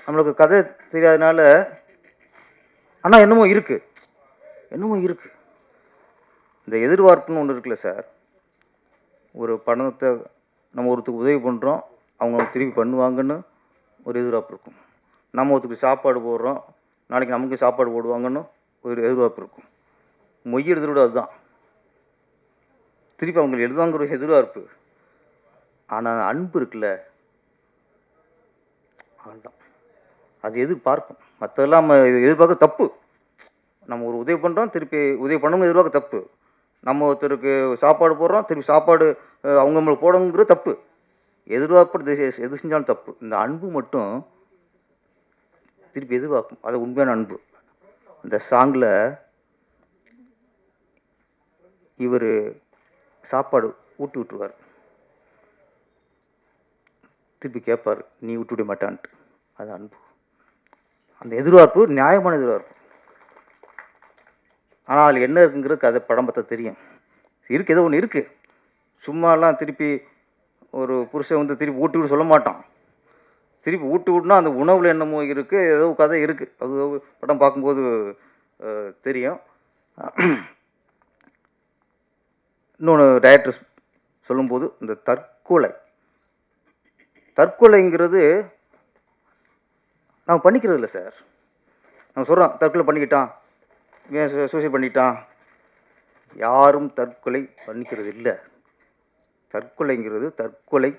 நம்மளுக்கு கதை தெரியாதனால ஆனால் என்னமோ இருக்குது, என்னமோ இருக்குது. இந்த எதிர்பார்ப்புன்னு ஒன்று இருக்குல்ல சார். ஒரு பணத்தை நம்ம ஒருத்தருக்கு உதவி பண்ணுறோம், அவங்க திருப்பி பண்ணுவாங்கன்னு ஒரு எதிர்பார்ப்பு இருக்கும். நம்ம ஒருத்தருக்கு சாப்பாடு போடுறோம், நாளைக்கு நமக்கு சாப்பாடு போடுவாங்கன்னு ஒரு எதிர்பார்ப்பு இருக்கும். மொய் எழுதுறோட அதுதான், திருப்பி அவங்க எழுதுவாங்கிற ஒரு எதிர்பார்ப்பு. ஆனால் அன்பு இருக்குல்ல, அதுதான் அது எதிர்பார்க்கும். மற்றதெல்லாம் நம்ம எதிர்பார்க்க தப்பு. நம்ம ஒரு உதவி பண்ணுறோம், திருப்பி உதவி பண்ணணும்னு எதிர்பார்க்க தப்பு. நம்ம ஒருத்தருக்கு சாப்பாடு போடுறோம், திருப்பி சாப்பாடு அவங்க நம்மளுக்கு போடணுங்கிறது தப்பு. எதிர்பார்ப்பு எது செஞ்சாலும் தப்பு. இந்த அன்பு மட்டும் திருப்பி எதிர்பார்க்கும். அது உண்மையான அன்பு. இந்த சாங்கில் இவர் சாப்பாடு ஊட்டி விட்டுருவார், திருப்பி கேட்பார், நீ விட்டு விட மாட்டான்ட்டு. அது அன்பு. அந்த எதிர்பார்ப்பு நியாயமான எதிர்பார்ப்பு. ஆனால் அதில் என்ன இருக்குங்கிறது கதை படம் பார்த்தா தெரியும். இருக்குது, ஏதோ ஒன்று இருக்குது. சும்மாலாம் திருப்பி ஒரு புருஷன் வந்து திருப்பி ஊட்டி விட்டு சொல்ல மாட்டான். திருப்பி ஊட்டி விட்டுனா அந்த உணவில் என்னமோ இருக்குது, ஏதோ கதை இருக்குது. அது படம் பார்க்கும்போது தெரியும். இன்னொன்று டைரக்டர் சொல்லும்போது, இந்த தற்கொலைங்கிறது நம்ம பண்ணிக்கிறது இல்லை சார். நம்ம சொல்கிறோம் தற்கொலை பண்ணிக்கிட்டான், சூசைட் பண்ணிட்டான். யாரும் தற்கொலை பண்ணிக்கிறது இல்லை. தற்கொலைங்கிறது தற்கொலை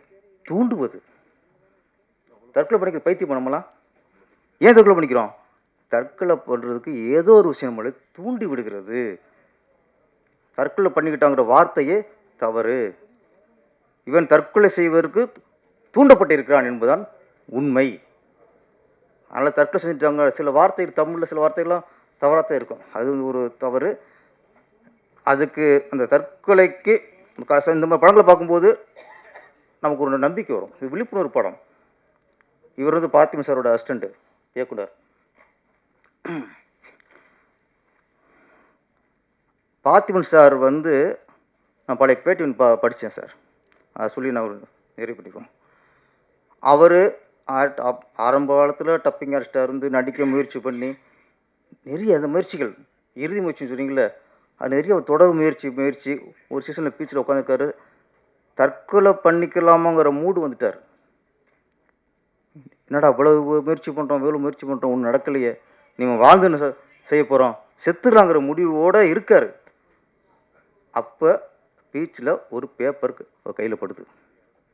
தூண்டுவது. தற்கொலை பண்ணிக்கிறது பைத்தியம் நம்மளாம். ஏன் தற்கொலை பண்ணிக்கிறோம்? தற்கொலை பண்ணுறதுக்கு ஏதோ ஒரு விஷயம் நம்மளை தூண்டி விடுகிறது. தற்கொலை பண்ணிக்கிட்டாங்கிற வார்த்தையே தவறு. இவன் தற்கொலை செய்வதற்கு தூண்டப்பட்டிருக்கிறான் என்பதுதான் உண்மை. அதனால் தற்கொலை செஞ்சுட்டாங்க. சில வார்த்தை தமிழில் சில வார்த்தைகள்லாம் தவறாக தான் இருக்கும். அது ஒரு தவறு. அதுக்கு அந்த தற்கொலைக்கு இந்த மாதிரி படங்களை பார்க்கும்போது நமக்கு ஒரு நம்பிக்கை வரும். இது விழிப்புணர்வு படம். இவர் வந்து பார்த்திபன் சாரோட அசிஸ்டண்ட் இயக்குனர். பார்த்திபன் சார் வந்து நான் பழைய பேட்டி படித்தேன் சார். அதை சொல்லி நான் ஒரு நிறைவு பண்ணிக்குவோம். அவர் ஆரம்ப காலத்தில் டப்பிங் ஆர்டிஸ்டாக இருந்து நடிக்க முயற்சி பண்ணி நிறைய அந்த முயற்சிகள், இறுதி முயற்சின்னு சொன்னீங்களே, அது நிறைய தொடர் முயற்சி ஒரு சீசனில் பீச்சில் உட்காந்துருக்காரு. தற்கொலை பண்ணிக்கலாமாங்கிற மூடு வந்துட்டார். என்னடா இவ்வளவு முயற்சி பண்ணுறோம், இவ்வளோ முயற்சி பண்ணுறோம், ஒன்றும் நடக்கலையே, நீங்கள் வாழ்ந்துன்னு செய்ய போகிறோம், செத்துடலாங்கிற முடிவோடு இருக்கார். அப்போ பீச்சில் ஒரு பேப்பருக்கு கையில் படுது.